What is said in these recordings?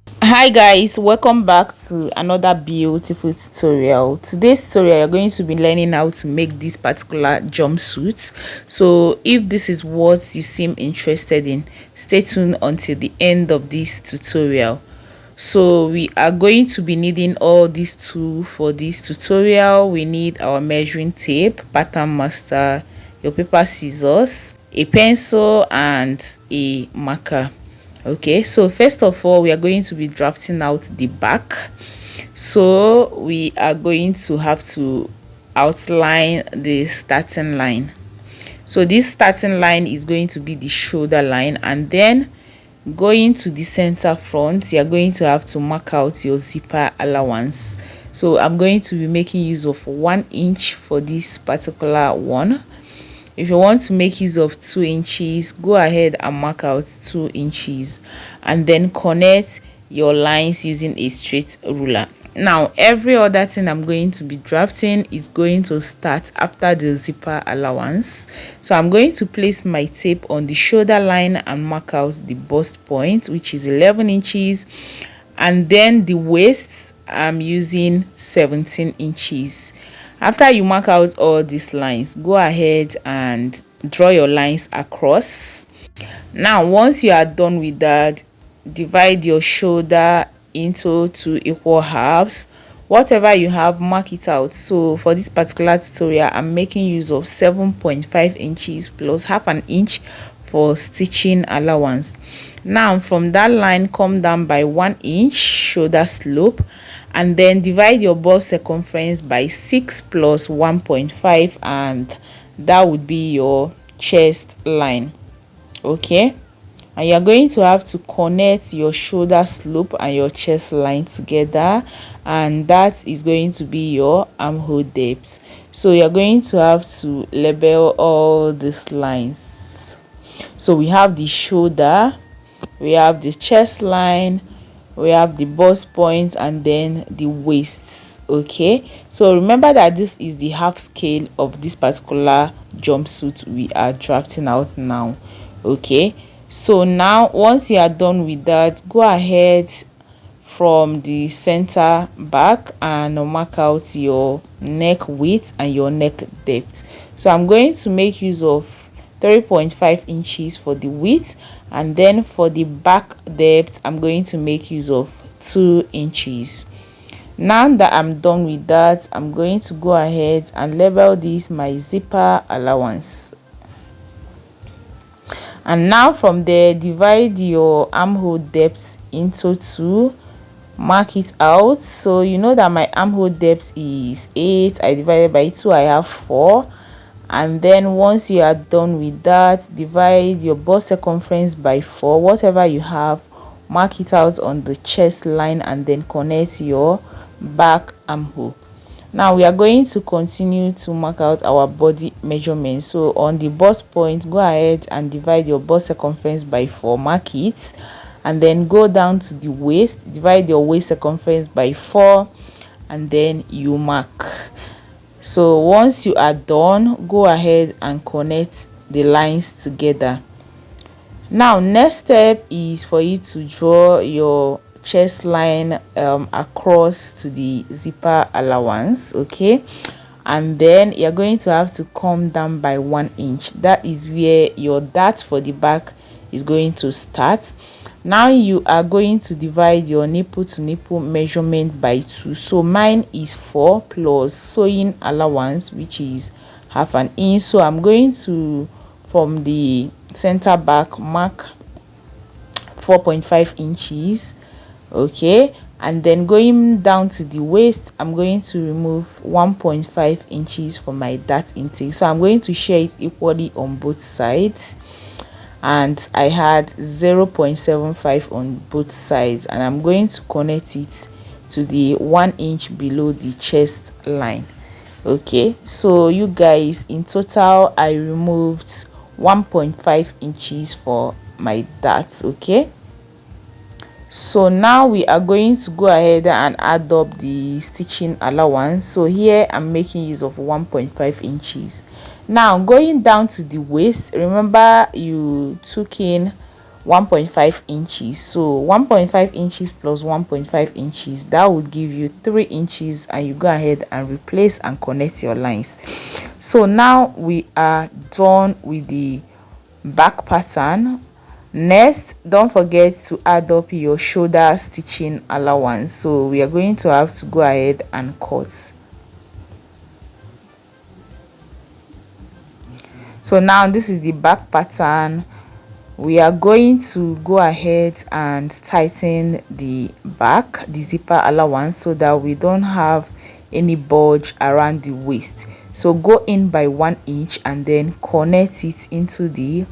Hi guys, welcome back to another beautiful tutorial. Today's tutorial you're going to be learning how to make this particular jumpsuit. So if this is what you seem interested in, stay tuned until the end of this tutorial. So we are going to be needing all these tools for this tutorial. We need our measuring tape, pattern master, your paper, scissors, a pencil and a marker. Okay, so first of all we are going to be drafting out the back. So we are going to have to outline the starting line. So this starting line is going to be the shoulder line, and then going to the center front you are going to have to mark out your zipper allowance. So I'm going to be making use of 1 inch for this particular one. If you want to make use of 2 inches, go ahead and mark out 2 inches and then connect your lines using a straight ruler. Now every other thing I'm going to be drafting is going to start after the zipper allowance. So I'm going to place my tape on the shoulder line and mark out the bust point, which is 11 inches, and then the waist I'm using 17 inches. After you mark out all these lines, go ahead and draw your lines across. Now once you are done with that, divide your shoulder into 2 equal halves. Whatever you have, mark it out. So for this particular tutorial I'm making use of 7.5 inches plus half an inch for stitching allowance. Now from that line, come down by 1 inch shoulder slope and then divide your bust circumference by 6 plus 1.5, and that would be your chest line. Okay, and you're going to have to connect your shoulder slope and your chest line together, and that is going to be your armhole depth. So you're going to have to label all these lines. So we have the shoulder, we have the chest line, we have the bust point, and then the waist. Okay, so remember that this is the half scale of this particular jumpsuit we are drafting out now. Okay, so now once you are done with that, go ahead from the center back and mark out your neck width and your neck depth. So I'm going to make use of 3.5 inches for the width, and then for the back depth I'm going to make use of 2 inches. Now that I'm done with that, I'm going to go ahead and label this my zipper allowance. And now from there, divide your armhole depth into 2, mark it out. So you know that my armhole depth is 8, I divided by 2, I have 4. And then once you are done with that, divide your bust circumference by 4. Whatever you have, mark it out on the chest line and then connect your back armhole. Now we are going to continue to mark out our body measurement. So on the bust point, go ahead and divide your bust circumference by 4, mark it, and then go down to the waist, divide your waist circumference by 4, and then you mark. So once you are done, go ahead and connect the lines together. Now next step is for you to draw your chest line across to the zipper allowance. Okay, and then you're going to have to come down by 1 inch. That is where your dart for the back is going to start. Now you are going to divide your nipple to nipple measurement by 2. So mine is 4 plus sewing allowance, which is half an inch. So I'm going to, from the center back, mark 4.5 inches. Okay, and then going down to the waist, I'm going to remove 1.5 inches for my dart intake. So I'm going to share it equally on both sides, and I had 0.75 on both sides, and I'm going to connect it to the 1 inch below the chest line. Okay, so you guys, in total I removed 1.5 inches for my darts. Okay, so now we are going to go ahead and add up the stitching allowance. So here I'm making use of 1.5 inches. Now going down to the waist, remember you took in 1.5 inches. So 1.5 inches plus 1.5 inches, that would give you 3 inches, and you go ahead and replace and connect your lines. So now we are done with the back pattern. Next, don't forget to add up your shoulder stitching allowance. So we are going to have to go ahead and cut. So now this is the back pattern. We are going to go ahead and tighten the back, the zipper allowance, so that we don't have any bulge around the waist. So go in by 1 inch and then connect it into the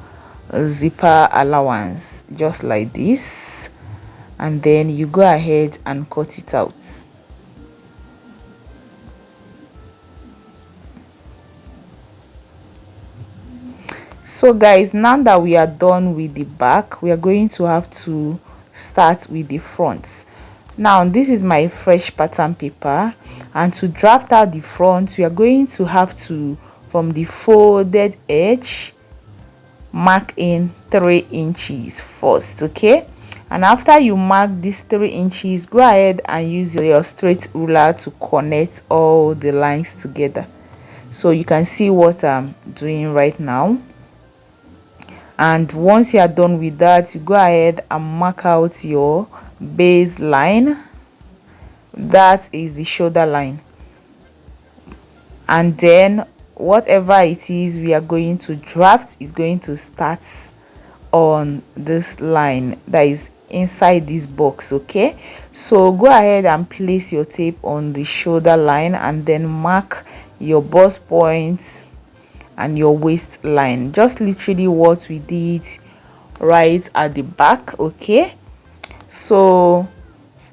zipper allowance, just like this, and then you go ahead and cut it out. So guys, now that we are done with the back, we are going to have to start with the front. Now this is my fresh pattern paper, and to draft out the front, we are going to have to, from the folded edge, mark in 3 inches first. Okay, and after you mark these 3 inches, go ahead and use your straight ruler to connect all the lines together. So you can see what I'm doing right now. And once you are done with that, you go ahead and mark out your base line. That is the shoulder line, and then whatever it is we are going to draft is going to start on this line that is inside this box. Okay, so go ahead and place your tape on the shoulder line, and then mark your bust points and your waistline, just literally what we did right at the back. Okay, so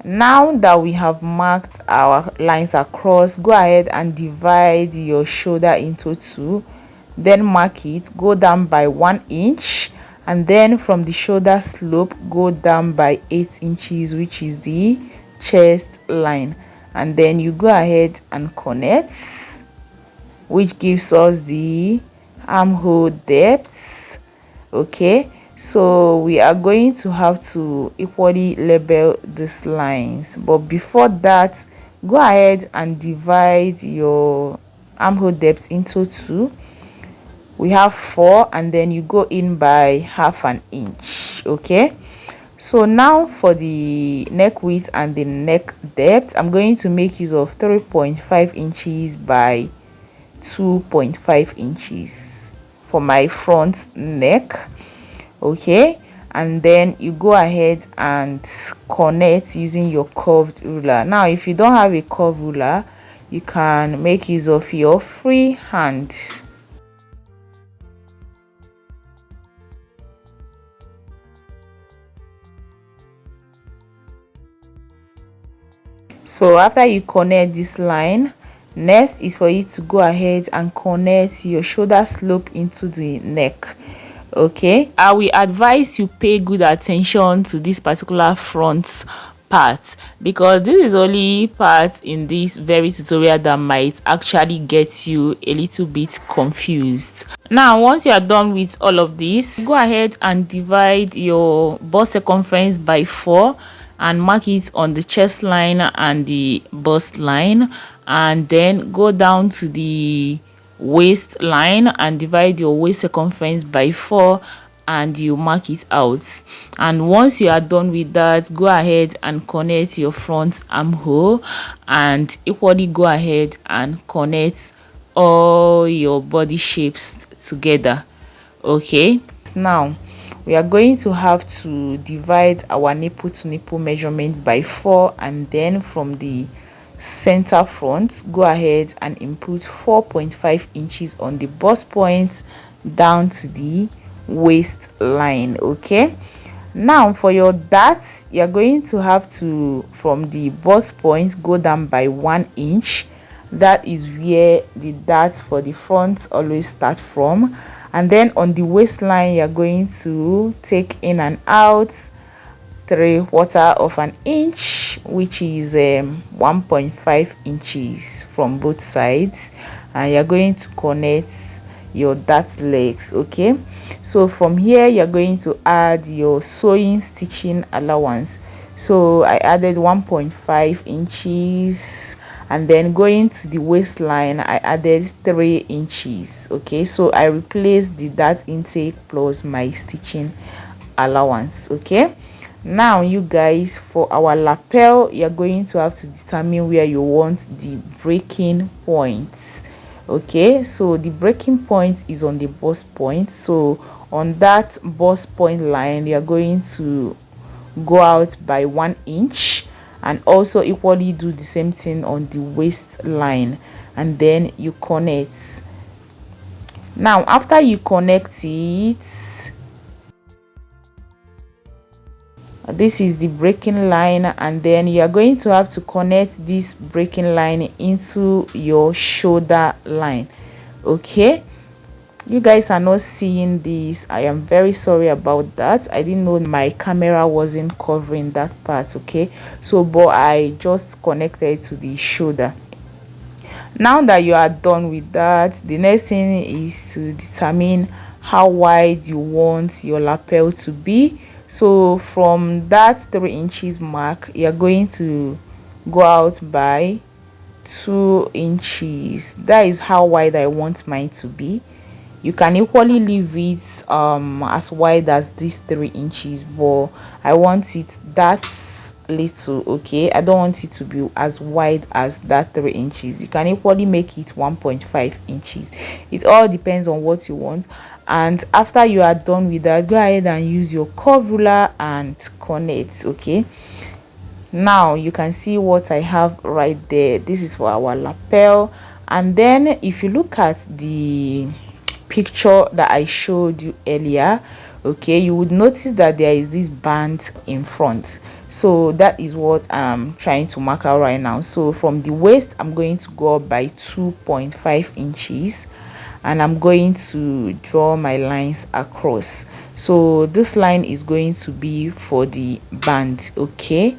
now that we have marked our lines across, go ahead and divide your shoulder into 2, then mark it, go down by 1 inch, and then from the shoulder slope go down by 8 inches, which is the chest line, and then you go ahead and connect, which gives us the armhole depth. Okay, so we are going to have to equally label these lines, but before that, go ahead and divide your armhole depth into 2. We have 4, and then you go in by ½ an inch. Okay, so now for the neck width and the neck depth, I'm going to make use of 3.5 inches by 2.5 inches for my front neck. Okay, and then you go ahead and connect using your curved ruler. Now if you don't have a curved ruler, you can make use of your free hand. So after you connect this line, next is for you to go ahead and connect your shoulder slope into the neck. Okay, I will advise you pay good attention to this particular front part, because this is only part in this very tutorial that might actually get you a little bit confused. Now once you are done with all of this, go ahead and divide your bust circumference by 4 and mark it on the chest line and the bust line, and then go down to the waistline and divide your waist circumference by 4, and you mark it out. And once you are done with that, go ahead and connect your front armhole, and equally go ahead and connect all your body shapes together. Okay, now we are going to have to divide our nipple to nipple measurement by 4, and then from the center front, go ahead and input 4.5 inches on the bust point down to the waistline. Okay, now for your darts, you're going to have to, from the bust point, go down by 1 inch. That is where the darts for the front always start from, and then on the waistline you're going to take in and out 3/4 of an inch, which is 1.5 inches from both sides, and you're going to connect your dart legs. Okay, so from here you're going to add your sewing stitching allowance. So I added 1.5 inches, and then going to the waistline I added 3 inches. Okay, so I replaced the dart intake plus my stitching allowance. Okay, now you guys, for our lapel you're going to have to determine where you want the breaking points. Okay, so the breaking point is on the bust point. So on that bust point line you're going to go out by 1 inch, and also equally do the same thing on the waistline, and then you connect. Now after you connect it, this is the breaking line, and then you are going to have to connect this breaking line into your shoulder line. Okay, you guys are not seeing this. I am very sorry about that. I didn't know my camera wasn't covering that part. Okay, so but I just connected to the shoulder. Now that you are done with that, the next thing is to determine how wide you want your lapel to be. So from that 3 inches mark you're going to go out by 2 inches. That is how wide I want mine to be. You can equally leave it as wide as this 3 inches, but I want it that little. Okay, I don't want it to be as wide as that 3 inches. You can equally make it 1.5 inches. It all depends on what you want. And after you are done with that, go ahead and use your curve ruler and connect. Okay, now you can see what I have right there. This is for our lapel. And then if you look at the picture that I showed you earlier, okay, you would notice that there is this band in front. So that is what I'm trying to mark out right now. So from the waist I'm going to go up by 2.5 inches, and I'm going to draw my lines across. So this line is going to be for the band. Okay,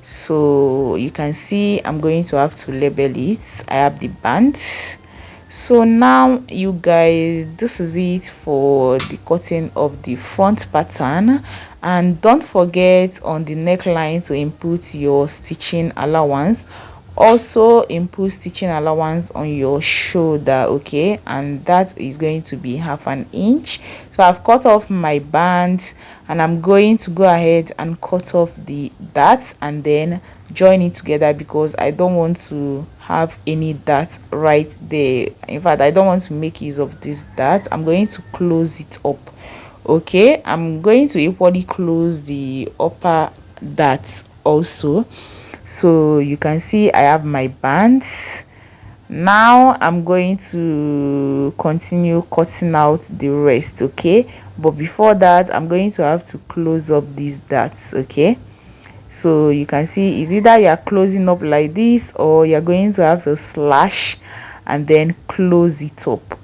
so you can see I'm going to have to label it. I have the band. So now you guys, this is it for the cutting of the front pattern. And don't forget on the neckline to input your stitching allowance. Also input stitching allowance on your shoulder. Okay, and that is going to be 1/2 inch. So I've cut off my band, and I'm going to go ahead and cut off the darts and then join it together, because I don't want to have any dart right there. In fact, I don't want to make use of this dart. I'm going to close it up. Okay, I'm going to equally close the upper dart also. So you can see I have my bands. Now I'm going to continue cutting out the rest. Okay, but before that I'm going to have to close up these darts. Okay, so you can see it's either you're closing up like this, or you're going to have to slash and then close it up.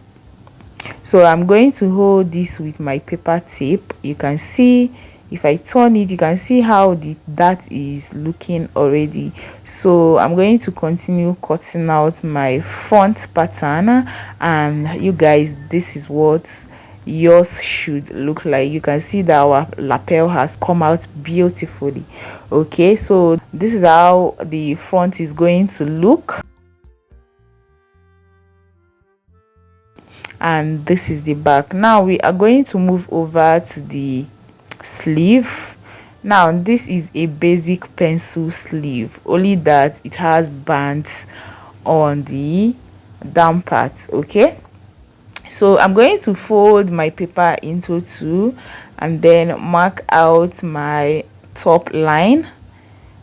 So I'm going to hold this with my paper tape. You can see if I turn it, you can see how that is looking already. So I'm going to continue cutting out my front pattern, and you guys, this is what yours should look like. You can see that our lapel has come out beautifully. Okay, so this is how the front is going to look, and this is the back. Now we are going to move over to the sleeve. Now this is a basic pencil sleeve, only that it has bands on the down part. Okay, so I'm going to fold my paper into 2 and then mark out my top line.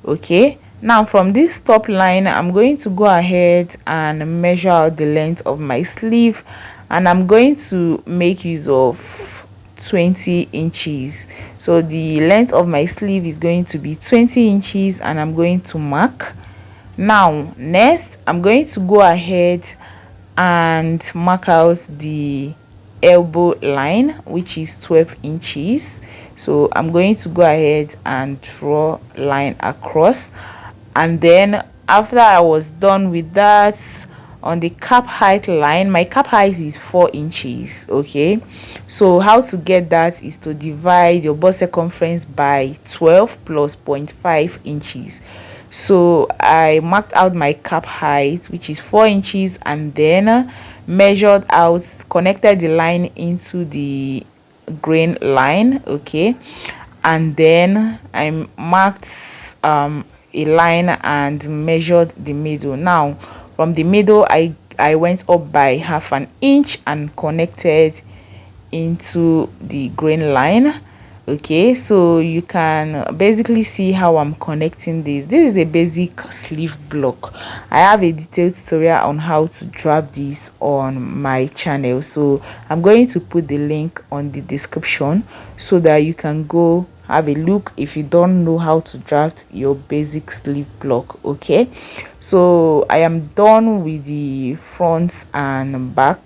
Okay, now from this top line I'm going to go ahead and measure out the length of my sleeve, and I'm going to make use of 20 inches. So the length of my sleeve is going to be 20 inches, and I'm going to mark. Now next I'm going to go ahead and mark out the elbow line, which is 12 inches. So I'm going to go ahead and draw line across, and then after I was done with that, on the cap height line. My cap height is 4 inches. Okay, so how to get that is to divide your bust circumference by 12 plus 0.5 inches. So I marked out my cap height, which is 4 inches, and then measured out, connected the line into the grain line. Okay, and then I marked a line and measured the middle. Now from the middle, I went up by half an inch and connected into the grain line. Okay, so you can basically see how I'm connecting this is a basic sleeve block. I have a detailed tutorial on how to draft this on my channel, so I'm going to put the link on the description so that you can go have a look if you don't know how to draft your basic sleeve block. Okay, so I am done with the front and back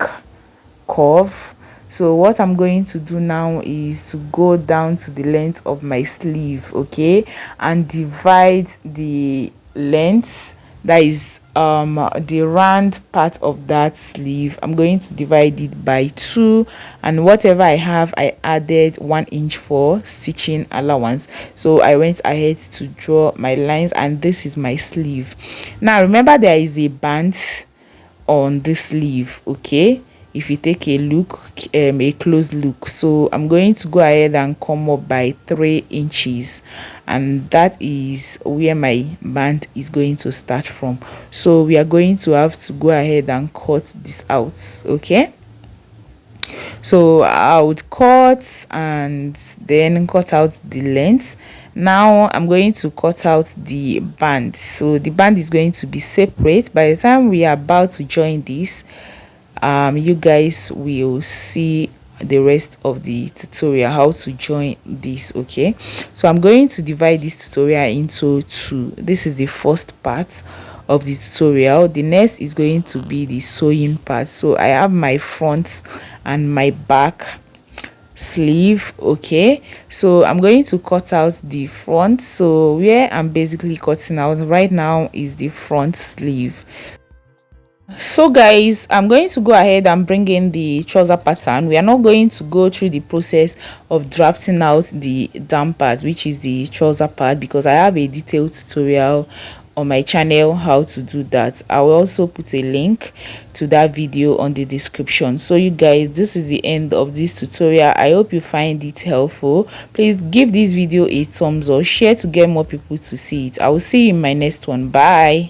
curve. So what I'm going to do now is to go down to the length of my sleeve, okay, and divide the length, that is the round part of that sleeve. I'm going to divide it by 2, and whatever I have, I added 1 inch for stitching allowance. So I went ahead to draw my lines, and this is my sleeve. Now remember, there is a band on this sleeve. Okay, if you take a look, a close look, so I'm going to go ahead and come up by 3 inches, and that is where my band is going to start from. So we are going to have to go ahead and cut this out. Okay, so I would cut and then cut out the length. Now I'm going to cut out the band, so the band is going to be separate. By the time we are about to join this, you guys will see the rest of the tutorial how to join this. Okay, so I'm going to divide this tutorial into 2. This is the first part of the tutorial. The next is going to be the sewing part. So I have my front and my back sleeve. Okay, so I'm going to cut out the front. So where I'm basically cutting out right now is the front sleeve. So guys, I'm going to go ahead and bring in the trouser pattern. We are not going to go through the process of drafting out the down part, which is the trouser part, because I have a detailed tutorial on my channel how to do that. I will also put a link to that video on the description. So you guys, this is the end of this tutorial. I hope you find it helpful. Please give this video a thumbs up, share to get more people to see it. I will see you in my next one. Bye.